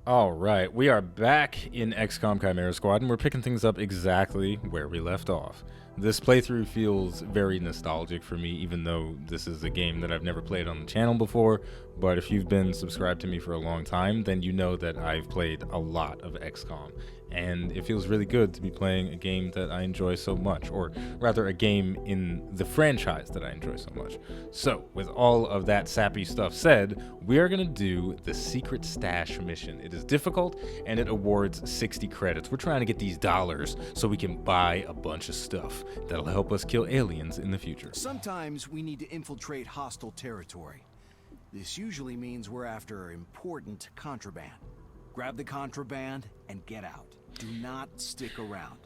All right, we are back in Xcom Chimera Squad, and we're picking things up exactly where we left off. This playthrough feels very nostalgic for me, even though this is a game that I've never played on the channel before, but if you've been subscribed to me for a long time, then you know that I've played a lot of Xcom, and it feels really good to be playing a game that I enjoy so much, or rather a game in the franchise that I enjoy so much. So, with all of that sappy stuff said, we are going to do the Secret Stash mission. It is difficult, and it awards 60 credits. We're trying to get these dollars so we can buy a bunch of stuff that'll help us kill aliens in the future. Sometimes we need to infiltrate hostile territory. This usually means we're after important contraband. Grab the contraband and get out. Do not stick around.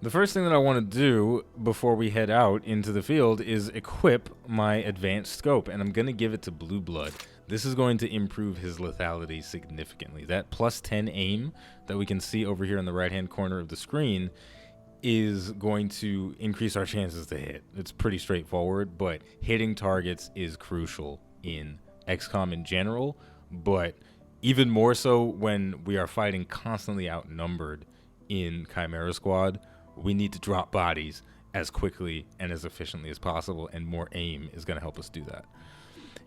The first thing that I want to do before we head out into the field is equip my advanced scope, and I'm going to give it to Blue Blood. This is going to improve his lethality significantly. That plus 10 aim that we can see over here in the right-hand corner of the screen is going to increase our chances to hit. It's pretty straightforward, but hitting targets is crucial in XCOM in general, but even more so when we are fighting constantly outnumbered in Chimera Squad. We need to drop bodies as quickly and as efficiently as possible, and more aim is going to help us do that.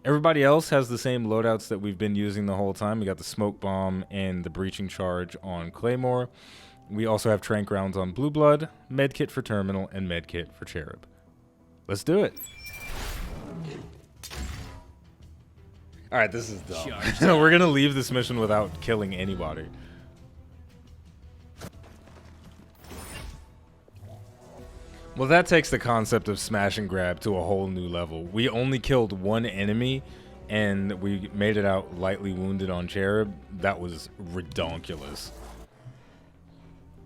Everybody else has the same loadouts that we've been using the whole time. We got the smoke bomb and the breaching charge on Claymore. We also have trank rounds on Blue Blood, medkit for Terminal, and medkit for Cherub. Let's do it. All right, this is dumb. So we're going to leave this mission without killing anybody. Well, that takes the concept of smash and grab to a whole new level. We only killed one enemy, and we made it out lightly wounded on Cherub. That was redonkulous.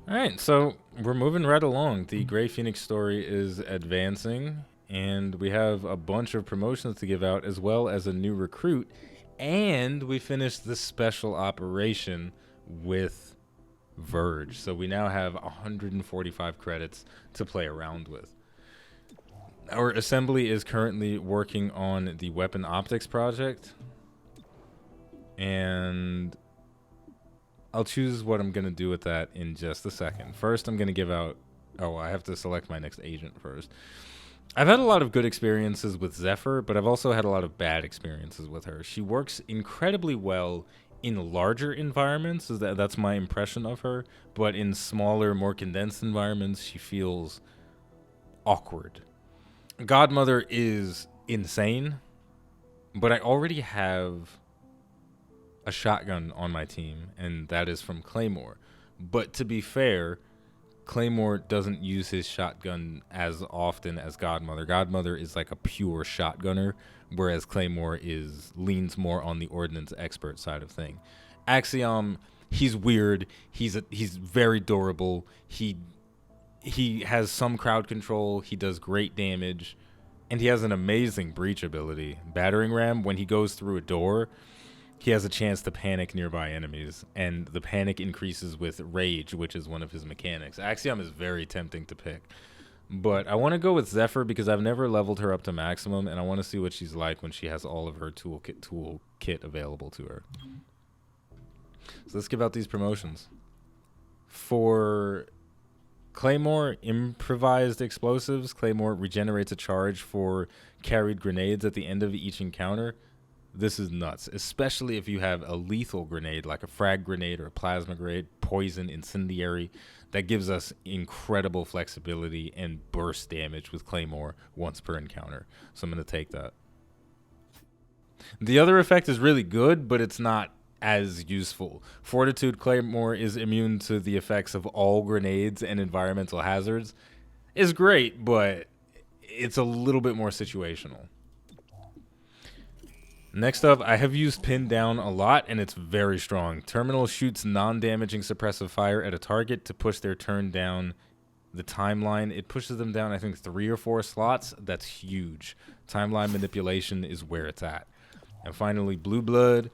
Alright, so we're moving right along. The Grey Phoenix story is advancing, and we have a bunch of promotions to give out, as well as a new recruit, and we finished the special operation with Verge. So we now have 145 credits to play around with. Our assembly is currently working on the weapon optics project, and I'll choose what I'm going to do with that in just a second. First, I'm going to give out... Oh, I have to select my next agent first. I've had a lot of good experiences with Zephyr, but I've also had a lot of bad experiences with her. She works incredibly well in larger environments, that's my impression of her, but in smaller, more condensed environments, she feels awkward. Godmother is insane, but I already have a shotgun on my team, and that is from Claymore. But to be fair, Claymore doesn't use his shotgun as often as Godmother. Godmother is like a pure shotgunner, whereas Claymore leans more on the ordnance expert side of thing. Axiom, he's weird. He's very durable. He has some crowd control. He does great damage, and he has an amazing breach ability. Battering ram, when he goes through a door, he has a chance to panic nearby enemies, and the panic increases with rage, which is one of his mechanics. Axiom is very tempting to pick, but I want to go with Zephyr because I've never leveled her up to maximum, and I want to see what she's like when she has all of her toolkit available to her. So let's give out these promotions. For Claymore, improvised explosives, Claymore regenerates a charge for carried grenades at the end of each encounter. This is nuts, especially if you have a lethal grenade like a frag grenade or a plasma grenade, poison, incendiary. That gives us incredible flexibility and burst damage with Claymore once per encounter. So I'm going to take that. The other effect is really good, but it's not as useful. Fortitude Claymore is immune to the effects of all grenades and environmental hazards. It's great, but it's a little bit more situational. Next up, I have used Pin Down a lot, and it's very strong. Terminal shoots non-damaging suppressive fire at a target to push their turn down the timeline. It pushes them down, I think, 3 or 4 slots. That's huge. Timeline manipulation is where it's at. And finally, Blue Blood.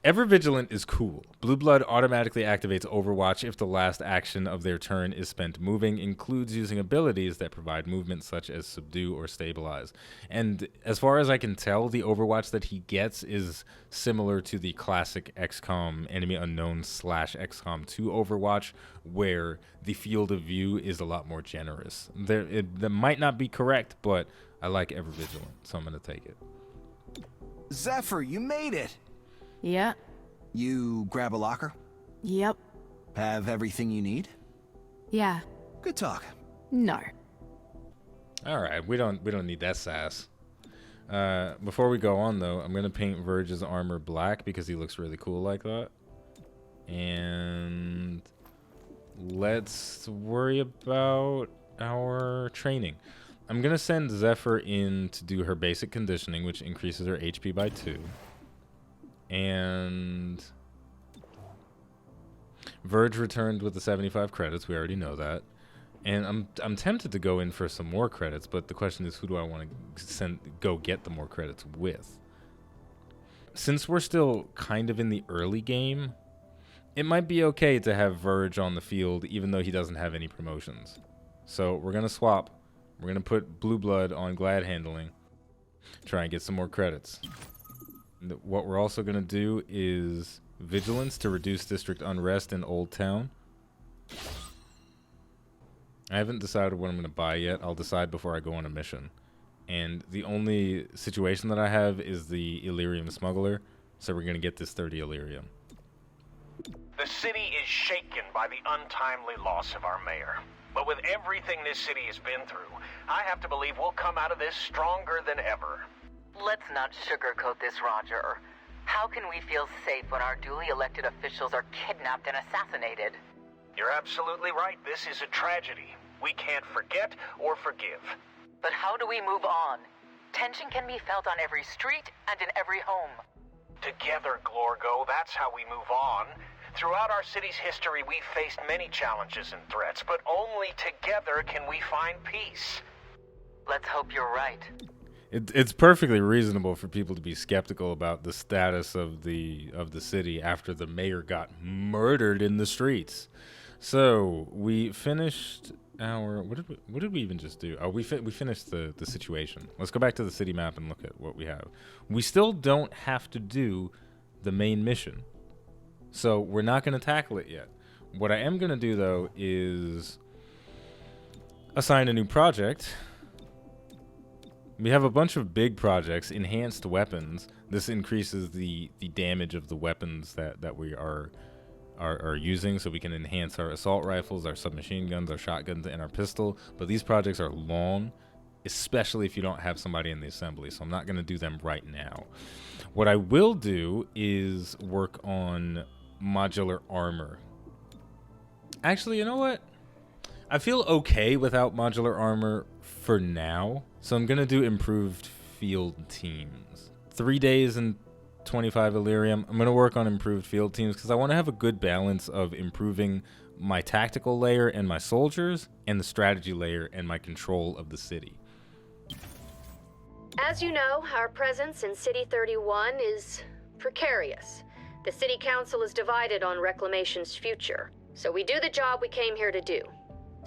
Ever Vigilant is cool. Blue Blood automatically activates Overwatch if the last action of their turn is spent moving, includes using abilities that provide movement such as Subdue or Stabilize. And as far as I can tell, the Overwatch that he gets is similar to the classic XCOM Enemy Unknown / XCOM 2 Overwatch, where the field of view is a lot more generous. That might not be correct, but I like Ever Vigilant, so I'm going to take it. Zephyr, you made it! Yeah. You grab a locker? Yep. Have everything you need? Yeah. Good talk. No. All right, we don't need that sass. Before we go on though, I'm gonna paint Verge's armor black because he looks really cool like that. And let's worry about our training. I'm gonna send Zephyr in to do her basic conditioning, which increases her HP by 2. And Verge returned with the 75 credits. We already know that. And I'm tempted to go in for some more credits, but the question is, who do I want to go get the more credits with? Since we're still kind of in the early game, it might be okay to have Verge on the field even though he doesn't have any promotions. So we're going to swap. We're going to put Blue Blood on Glad Handling. Try and get some more credits. What we're also going to do is Vigilance to reduce district unrest in Old Town. I haven't decided what I'm going to buy yet. I'll decide before I go on a mission. And the only situation that I have is the Illyrium Smuggler, so we're going to get this 30 Illyrium. The city is shaken by the untimely loss of our mayor. But with everything this city has been through, I have to believe we'll come out of this stronger than ever. Let's not sugarcoat this, Roger. How can we feel safe when our duly elected officials are kidnapped and assassinated? You're absolutely right. This is a tragedy. We can't forget or forgive. But how do we move on? Tension can be felt on every street and in every home. Together, Glorgo, that's how we move on. Throughout our city's history, we've faced many challenges and threats, but only together can we find peace. Let's hope you're right. It's perfectly reasonable for people to be skeptical about the status of the city after the mayor got murdered in the streets. So we finished our what did we even just do? Oh, we finished the situation. Let's go back to the city map and look at what we have. We still don't have to do the main mission, so we're not going to tackle it yet. What I am going to do though is assign a new project. We have a bunch of big projects, enhanced weapons. This increases the damage of the weapons that we are using, so we can enhance our assault rifles, our submachine guns, our shotguns, and our pistol. But these projects are long, especially if you don't have somebody in the assembly, so I'm not going to do them right now. What I will do is work on modular armor. Actually, you know what? I feel okay without modular armor for now. So I'm going to do improved field teams. 3 days and 25 Illyrium. I'm going to work on improved field teams because I want to have a good balance of improving my tactical layer and my soldiers and the strategy layer and my control of the city. As you know, our presence in City 31 is precarious. The City Council is divided on Reclamation's future, so we do the job we came here to do.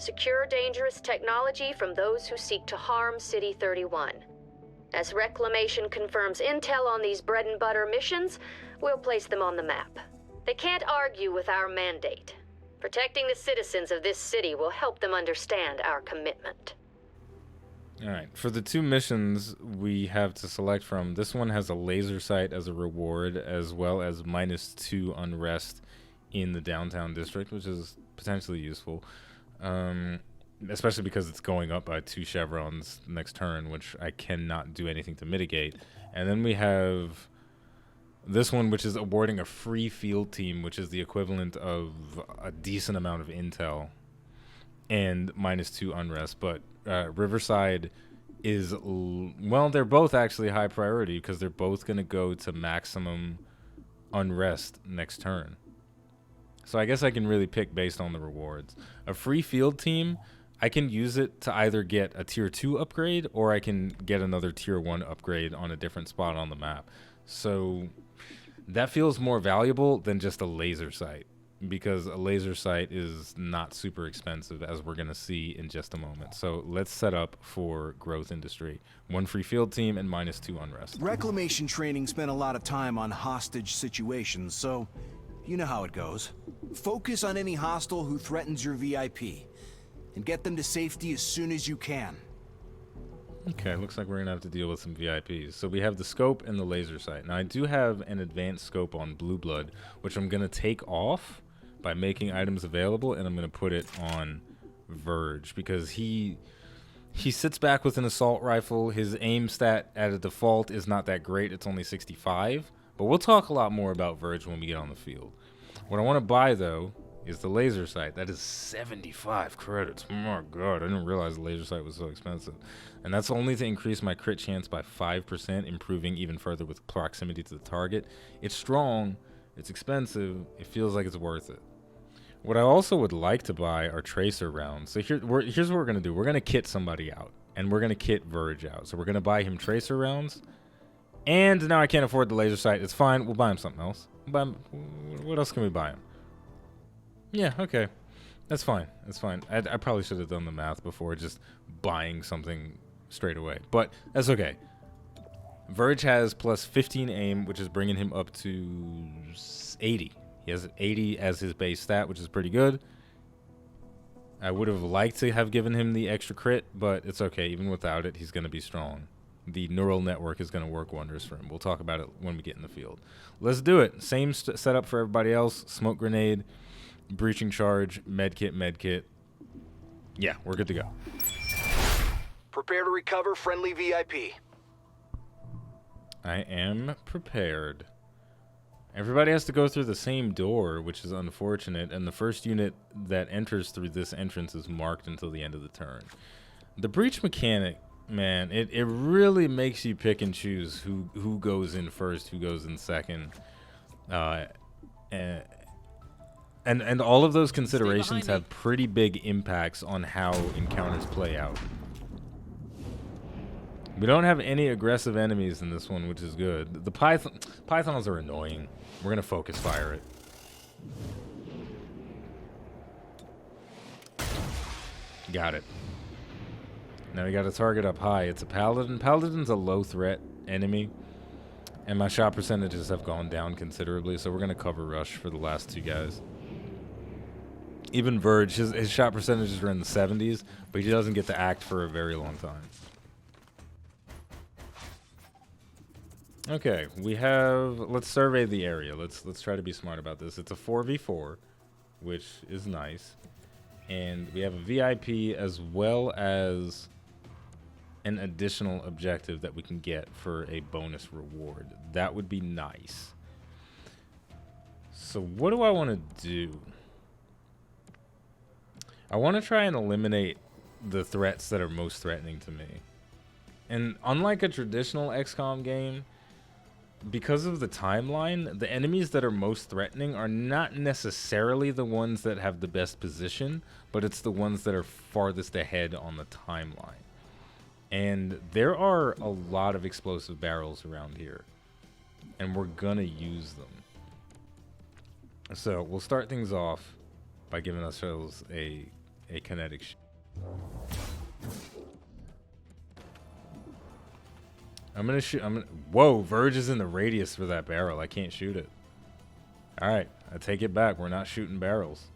Secure dangerous technology from those who seek to harm City 31. As Reclamation confirms intel on these bread-and-butter missions, we'll place them on the map. They can't argue with our mandate. Protecting the citizens of this city will help them understand our commitment. Alright, for the 2 missions we have to select from, this one has a laser sight as a reward, as well as -2 unrest in the downtown district, which is potentially useful. Especially because it's going up by 2 chevrons next turn, which I cannot do anything to mitigate. And then we have this one, which is awarding a free field team, which is the equivalent of a decent amount of intel and -2 unrest. But Riverside is, well, they're both actually high priority because they're both going to go to maximum unrest next turn. So I guess I can really pick based on the rewards. A free field team, I can use it to either get a tier 2 upgrade or I can get another tier 1 upgrade on a different spot on the map. So that feels more valuable than just a laser sight, because a laser sight is not super expensive, as we're going to see in just a moment. So let's set up for growth industry. 1 free field team and -2 unrest. Reclamation training spent a lot of time on hostage situations, so you know how it goes. Focus on any hostile who threatens your VIP, and get them to safety as soon as you can. Okay, looks like we're going to have to deal with some VIPs. So we have the scope and the laser sight. Now I do have an advanced scope on Blue Blood, which I'm going to take off by making items available, and I'm going to put it on Verge, because he sits back with an assault rifle. His aim stat at a default is not that great. It's only 65, but we'll talk a lot more about Verge when we get on the field. What I want to buy, though, is the laser sight. That is 75 credits. Oh my god, I didn't realize the laser sight was so expensive. And that's only to increase my crit chance by 5%, improving even further with proximity to the target. It's strong, it's expensive, it feels like it's worth it. What I also would like to buy are tracer rounds. So here's what we're going to do. We're going to kit somebody out, and we're going to kit Verge out. So we're going to buy him tracer rounds. And now I can't afford the laser sight. It's fine. We'll buy him something else. What else can we buy him? Yeah, okay. That's fine. That's fine. I probably should have done the math before just buying something straight away. But that's okay. Verge has plus 15 aim, which is bringing him up to 80. He has 80 as his base stat, which is pretty good. I would have liked to have given him the extra crit, but it's okay. Even without it, he's going to be strong. The neural network is going to work wonders for him. We'll talk about it when we get in the field. Let's do it. Same setup for everybody else. Smoke grenade, breaching charge, medkit. Yeah, we're good to go. Prepare to recover friendly VIP. I am prepared. Everybody has to go through the same door, which is unfortunate, and the first unit that enters through this entrance is marked until the end of the turn. The breach mechanic, man, it really makes you pick and choose who goes in first, who goes in second. And all of those considerations have pretty big impacts on how encounters play out. We don't have any aggressive enemies in this one, which is good. The pythons are annoying. We're gonna focus fire it. Got it. Now we got a target up high. It's a paladin. Paladin's a low threat enemy, and my shot percentages have gone down considerably, so we're gonna cover rush for the last two guys. Even Verge, his shot percentages are in the 70s, but he doesn't get to act for a very long time. Okay, we have, let's survey the area. Let's try to be smart about this. It's a 4v4, which is nice. And we have a VIP as well as an additional objective that we can get for a bonus reward. That would be nice. So what do I want to do? I want to try and eliminate the threats that are most threatening to me. And unlike a traditional XCOM game, because of the timeline, the enemies that are most threatening are not necessarily the ones that have the best position, but it's the ones that are farthest ahead on the timeline. And there are a lot of explosive barrels around here, and we're gonna use them. So we'll start things off by giving ourselves a kinetic I'm gonna shoot. Whoa, Verge is in the radius for that barrel. I can't shoot it. All right, I take it back. We're not shooting barrels.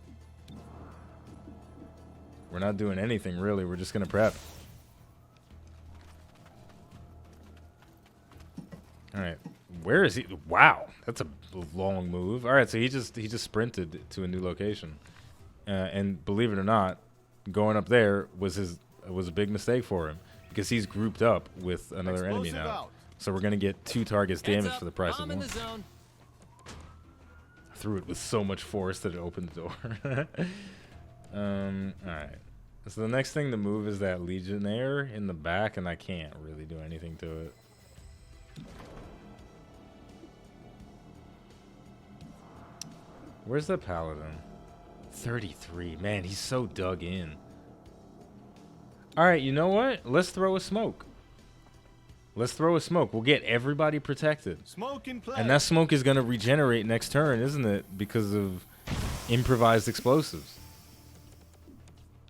We're not doing anything really. We're just gonna prep. All right, where is he? Wow, that's a long move. All right, so he just sprinted to a new location, and believe it or not, going up there was a big mistake for him. Because he's grouped up with another enemy now. So we're going to get 2 targets damaged for the price of 1. I threw it with so much force that it opened the door. Alright. So the next thing to move is that Legionnaire in the back, and I can't really do anything to it. Where's the Paladin? 33. Man, he's so dug in. All right, you know what? Let's throw a smoke. Let's throw a smoke. We'll get everybody protected. Smoke in play. And that smoke is going to regenerate next turn, isn't it? Because of improvised explosives.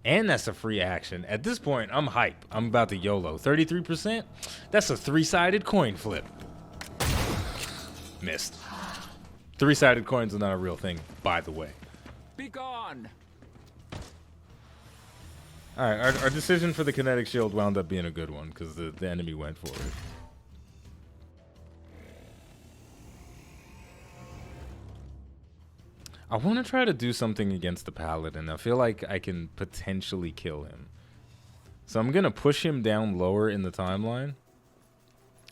And that's a free action. At this point, I'm hype. I'm about to YOLO. 33%? That's a 3-sided coin flip. Missed. 3-sided coins are not a real thing, by the way. Be gone. Alright, our decision for the kinetic shield wound up being a good one, because the enemy went for it. I want to try to do something against the paladin. I feel like I can potentially kill him. So I'm going to push him down lower in the timeline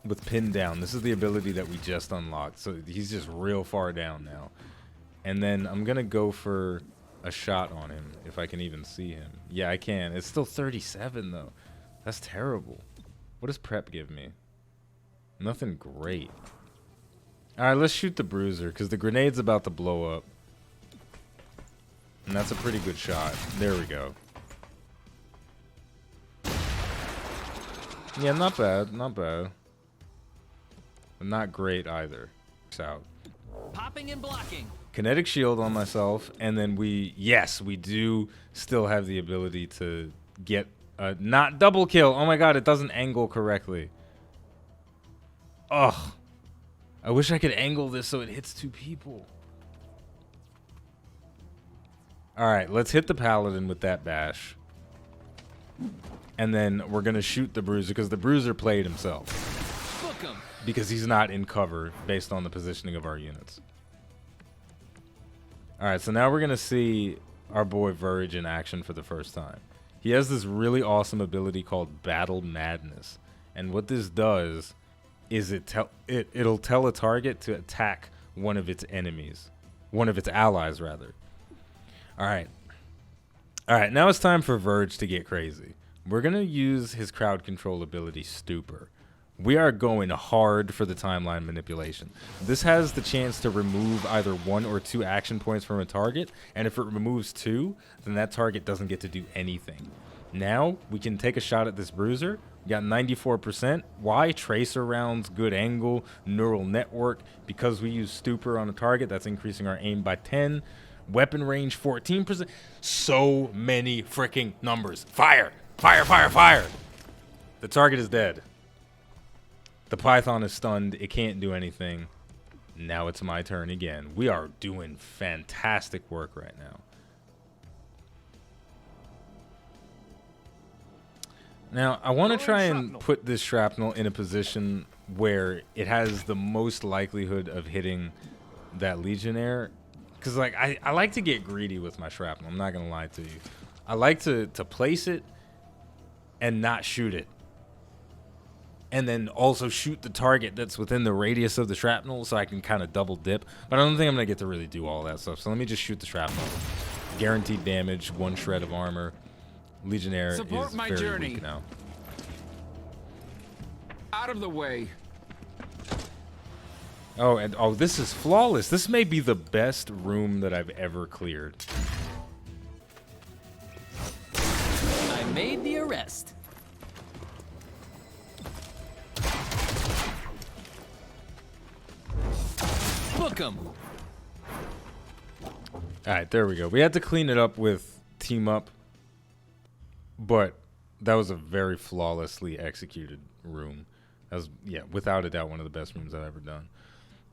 with pin down. This is the ability that we just unlocked. So he's just real far down now. And then I'm going to go for a shot on him if I can even see him. Yeah, I can. It's still 37 though. That's terrible. What does prep give me? Nothing great. All right, let's shoot the bruiser because the grenade's about to blow up. And that's a pretty good shot. There we go. Yeah, not bad. Not bad. But not great either. Out. Popping and blocking. Kinetic shield on myself. And then yes, we do still have the ability to get a not double kill. Oh my god, it doesn't angle correctly. Ugh. I wish I could angle this so it hits 2 people. Alright, let's hit the paladin with that bash. And then we're going to shoot the bruiser because the bruiser played himself. Book 'em. Because he's not in cover based on the positioning of our units. Alright, so now we're going to see our boy Verge in action for the first time. He has this really awesome ability called Battle Madness. And what this does is it'll tell a target to attack one of its enemies. One of its allies, rather. Alright. Alright, now it's time for Verge to get crazy. We're going to use his crowd control ability, Stupor. We are going hard for the timeline manipulation. This has the chance to remove either 1 or 2 action points from a target, and if it removes 2, then that target doesn't get to do anything. Now, we can take a shot at this bruiser. We got 94%. Why? Tracer rounds, good angle, neural network. Because we use Stupor on a target, that's increasing our aim by 10. Weapon range 14%. So many freaking numbers. Fire! Fire, fire, fire! The target is dead. The Python is stunned. It can't do anything. Now it's my turn again. We are doing fantastic work right now. Now, I want to try and put this shrapnel in a position where it has the most likelihood of hitting that Legionnaire. Because, like, I like to get greedy with my shrapnel. I'm not going to lie to you. I like to place it and not shoot it. And then also shoot the target that's within the radius of the shrapnel so I can kind of double dip. But I don't think I'm going to get to really do all that stuff. So let me just shoot the shrapnel. Guaranteed damage, 1 shred of armor. Legionnaire Support is my very journey. weak now. Out of the way. Oh, and this is flawless. This may be the best room that I've ever cleared. I made the arrest. Book 'em. Alright, there we go. We had to clean it up with Team Up, but that was a very flawlessly executed room. That was, yeah, without a doubt, one of the best rooms I've ever done.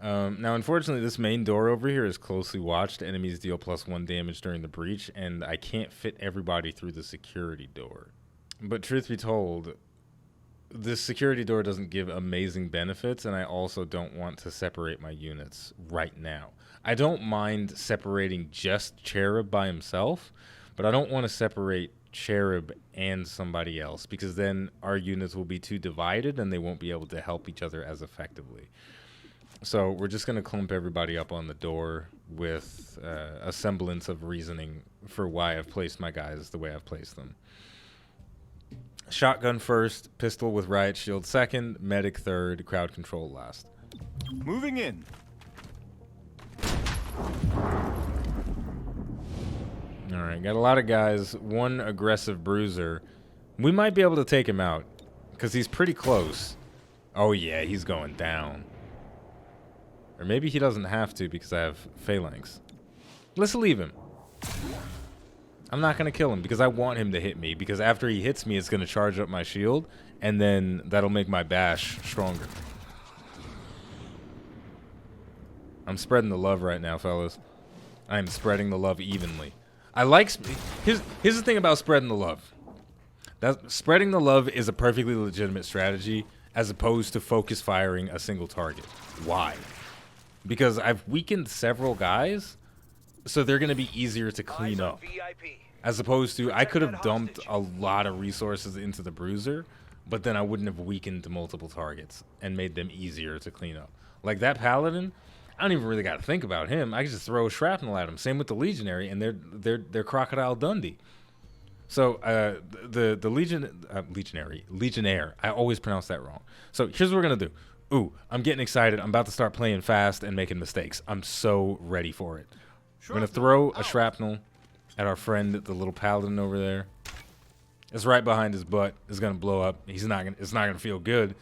Now, unfortunately, this main door over here is closely watched. Enemies deal +1 damage during the breach, and I can't fit everybody through the security door. But truth be told, this security door doesn't give amazing benefits, and I also don't want to separate my units right now. I don't mind separating just Cherub by himself, but I don't want to separate Cherub and somebody else, because then our units will be too divided and they won't be able to help each other as effectively. So we're just going to clump everybody up on the door with a semblance of reasoning for why I've placed my guys the way I've placed them. Shotgun first, pistol with riot shield second, medic third, crowd control last. Moving in. Alright, got a lot of guys. 1 aggressive bruiser. We might be able to take him out because he's pretty close. Oh yeah, he's going down. Or maybe he doesn't have to because I have phalanx. Let's leave him. I'm not going to kill him because I want him to hit me, because after he hits me, it's going to charge up my shield, and then that'll make my bash stronger. I'm spreading the love right now, fellas. I am spreading the love evenly. I like... Here's the thing about spreading the love. Spreading the love is a perfectly legitimate strategy as opposed to focus firing a single target. Why? Because I've weakened several guys, so they're going to be easier to clean up. As opposed to, I could have dumped a lot of resources into the bruiser, but then I wouldn't have weakened multiple targets and made them easier to clean up. Like that paladin, I don't even really got to think about him. I can just throw a shrapnel at him. Same with the legionary, and they're Crocodile Dundee. So the legionnaire. I always pronounce that wrong. So here's what we're gonna do. Ooh, I'm getting excited. I'm about to start playing fast and making mistakes. I'm so ready for it. We're gonna throw a shrapnel at our friend, the little paladin over there. It's right behind his butt. It's gonna blow up. It's not gonna feel good.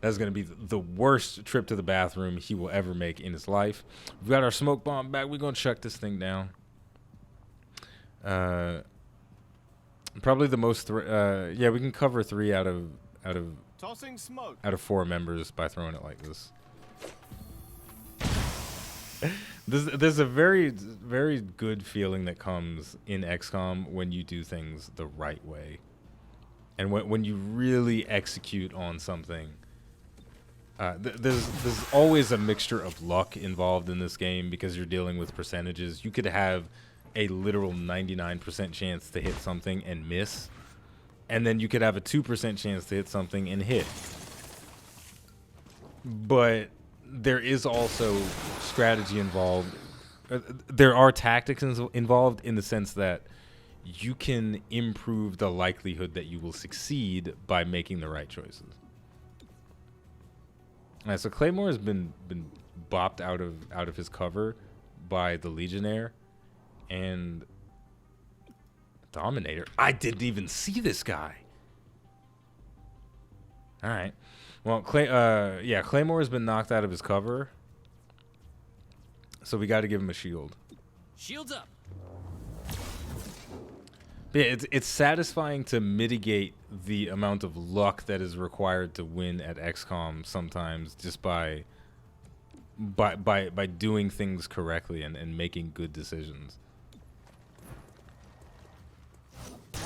That's gonna be the worst trip to the bathroom he will ever make in his life. We've got our smoke bomb back. We're gonna chuck this thing down. Probably the most. Yeah, we can cover 3 out of Tossing smoke. out of 4 members by throwing it like this. There's a very, very good feeling that comes in XCOM when you do things the right way, and when you really execute on something. There's always a mixture of luck involved in this game because you're dealing with percentages. You could have a literal 99% chance to hit something and miss, and then you could have a 2% chance to hit something and hit. But there is also strategy involved. There are tactics involved in the sense that you can improve the likelihood that you will succeed by making the right choices. All right, so Claymore has been bopped out of his cover by the Legionnaire and Dominator. I didn't even see this guy. All right. Well, Claymore has been knocked out of his cover, so we got to give him a shield. Shields up. But yeah, it's satisfying to mitigate the amount of luck that is required to win at XCOM sometimes, just by doing things correctly and making good decisions. I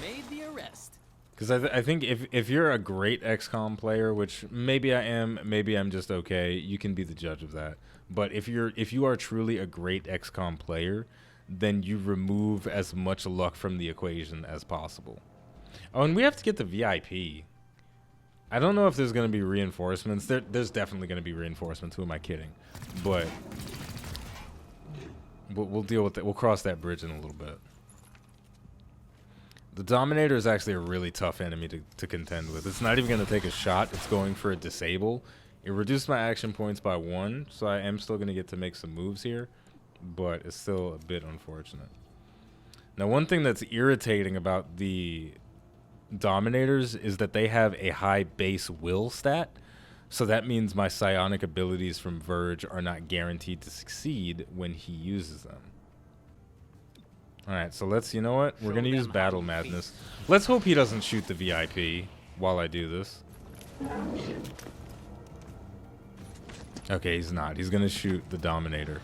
made the arrest. Because I think if you're a great XCOM player, which maybe I am, maybe I'm just okay, you can be the judge of that. But if you are truly a great XCOM player, then you remove as much luck from the equation as possible. Oh, and we have to get the VIP. I don't know if there's going to be reinforcements. There's definitely going to be reinforcements. Who am I kidding? But we'll deal with that. We'll cross that bridge in a little bit. The Dominator is actually a really tough enemy to contend with. It's not even going to take a shot. It's going for a disable. It reduced my action points by 1, so I am still going to get to make some moves here, but it's still a bit unfortunate. Now, one thing that's irritating about the Dominators is that they have a high base will stat, so that means my psionic abilities from Verge are not guaranteed to succeed when he uses them. Alright, so let's, you know what? We're going to use Battle Madness. Let's hope he doesn't shoot the VIP while I do this. Okay, he's not. He's going to shoot the Dominator.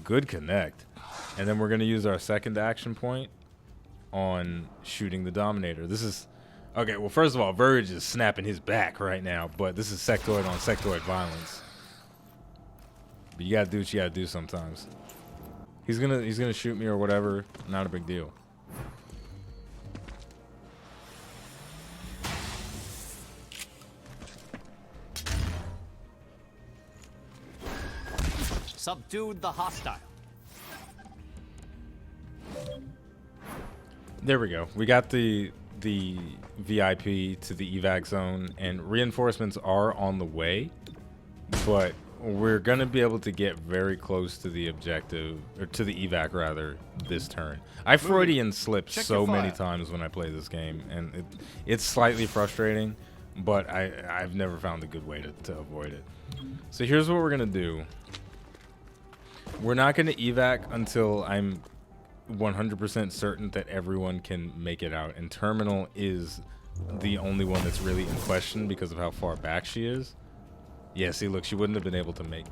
Good connect. And then we're going to use our second action point on shooting the Dominator. This is... Okay, well, first of all, Verge is snapping his back right now, but this is sectoid on sectoid violence. But you got to do what you got to do sometimes. He's gonna shoot me or whatever. Not a big deal. Subdued the hostile. There we go. We got the VIP to the evac zone, and reinforcements are on the way, but we're gonna be able to get very close to the objective, or to the evac rather, this turn. I Freudian slipped so many times when I play this game, and it's slightly frustrating, but I've never found a good way to avoid it. So here's what we're gonna do. We're not gonna evac until I'm 100% certain that everyone can make it out, and Terminal is the only one that's really in question because of how far back she is. Yeah, see, look, she wouldn't have been able to make.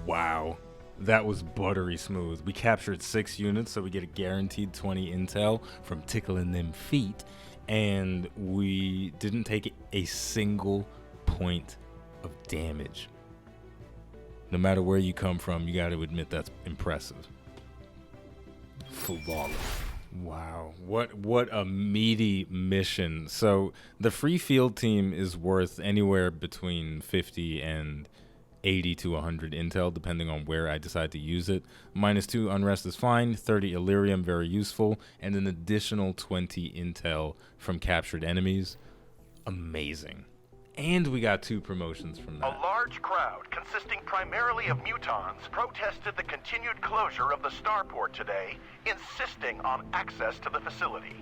Wow, that was buttery smooth. We captured 6 units, so we get a guaranteed 20 intel from tickling them feet, and we didn't take a single point of damage. No matter where you come from, you got to admit that's impressive. Flawless. Wow, what a meaty mission. So the free field team is worth anywhere between 50 and 80 to 100 intel, depending on where I decide to use it. -2 unrest is fine, 30 Illyrium, very useful, and an additional 20 intel from captured enemies. Amazing. And we got 2 promotions from that. A large crowd consisting primarily of mutons protested the continued closure of the starport today, insisting on access to the facility.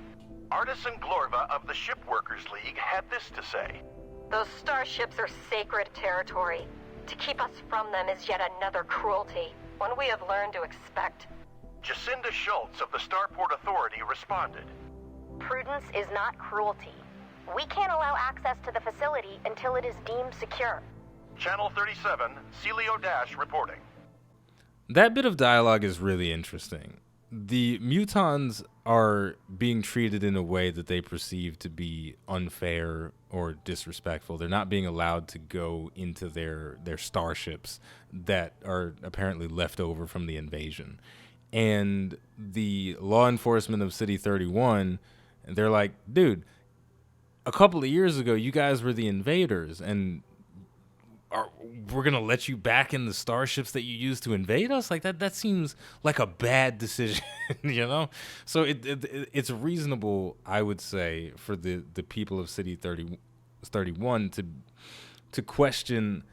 Artisan Glorva of the Shipworkers League had this to say. Those starships are sacred territory. To keep us from them is yet another cruelty, one we have learned to expect. Jacinda Schultz of the Starport Authority responded. Prudence is not cruelty. We can't allow access to the facility until it is deemed secure. Channel 37, Celio Dash reporting. That bit of dialogue is really interesting. The mutons are being treated in a way that they perceive to be unfair or disrespectful. They're not being allowed to go into their starships that are apparently left over from the invasion. And the law enforcement of City 31, they're like, dude, a couple of years ago, you guys were the invaders, and we're going to let you back in the starships that you used to invade us? Like, that seems like a bad decision, you know? So it's reasonable, I would say, for the people of City 31 to question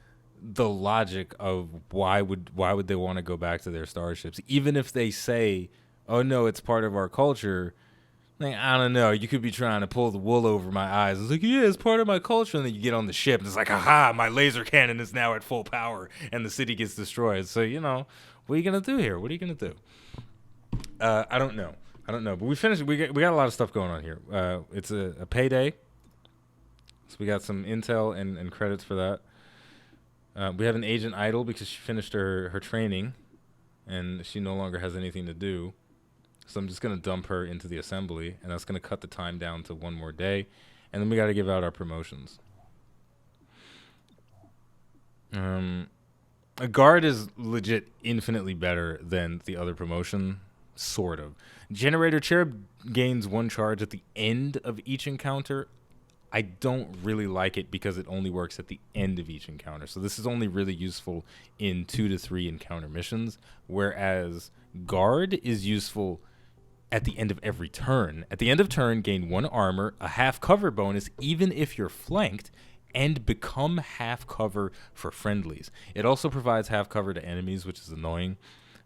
the logic of why would they want to go back to their starships, even if they say, oh, no, it's part of our culture. Like, I don't know. You could be trying to pull the wool over my eyes. It's like, yeah, it's part of my culture. And then you get on the ship, and it's like, aha, my laser cannon is now at full power, and the city gets destroyed. So, you know, what are you going to do here? What are you going to do? I don't know. But we finished. We got a lot of stuff going on here. It's a payday. So we got some intel and credits for that. We have an agent idle because she finished her training, and she no longer has anything to do. So I'm just going to dump her into the assembly, and that's going to cut the time down to 1 more day. And then we got to give out our promotions. A guard is legit infinitely better than the other promotion, sort of. Generator Cherub gains 1 charge at the end of each encounter. I don't really like it because it only works at the end of each encounter. So this is only really useful in 2 to 3 encounter missions, whereas guard is useful at the end of every turn. At the end of turn, gain 1 armor, a half cover bonus, even if you're flanked, and become half cover for friendlies. It also provides half cover to enemies, which is annoying.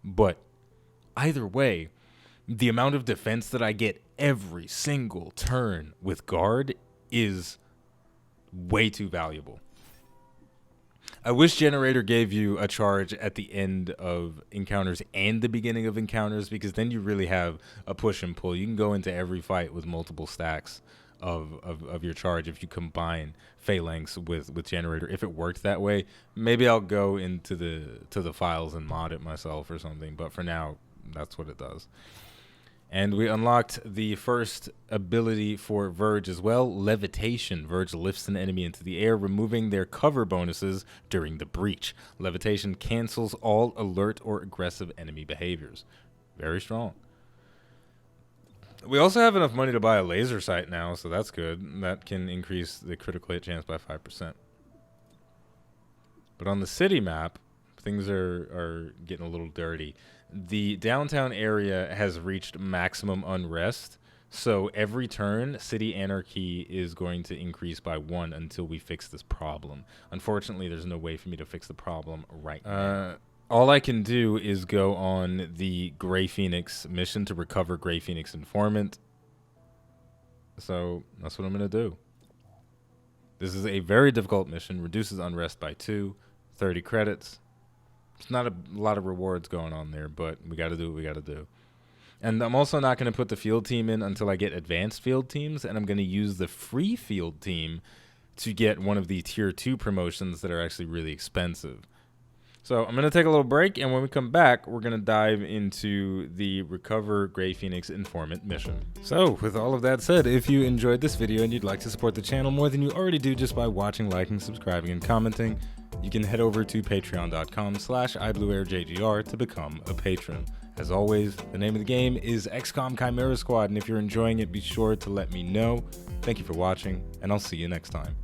But either way, the amount of defense that I get every single turn with guard is way too valuable. I wish Generator gave you a charge at the end of encounters and the beginning of encounters, because then you really have a push and pull. You can go into every fight with multiple stacks of your charge if you combine Phalanx with Generator. If it worked that way, maybe I'll go into the files and mod it myself or something. But for now, that's what it does. And we unlocked the first ability for Verge as well, Levitation. Verge lifts an enemy into the air, removing their cover bonuses during the breach. Levitation cancels all alert or aggressive enemy behaviors. Very strong. We also have enough money to buy a laser sight now, so that's good. That can increase the critical hit chance by 5%. But on the city map, things are getting a little dirty. The downtown area has reached maximum unrest, so every turn, city anarchy is going to increase by 1 until we fix this problem. Unfortunately, there's no way for me to fix the problem right now. all I can do is go on the Grey Phoenix mission to recover Grey Phoenix informant. So that's what I'm going to do. This is a very difficult mission. Reduces unrest by 2, 30 credits. It's not a lot of rewards going on there, but we got to do what we got to do. And I'm also not going to put the field team in until I get advanced field teams, and I'm going to use the free field team to get one of the tier 2 promotions that are actually really expensive. So I'm going to take a little break, and when we come back, we're going to dive into the Recover Grey Phoenix Informant mission. So with all of that said, if you enjoyed this video and you'd like to support the channel more than you already do just by watching, liking, subscribing, and commenting, you can head over to patreon.com/iBluairJgR to become a patron. As always, the name of the game is Xcom Chimera Squad, and if you're enjoying it, be sure to let me know. Thank you for watching, and I'll see you next time.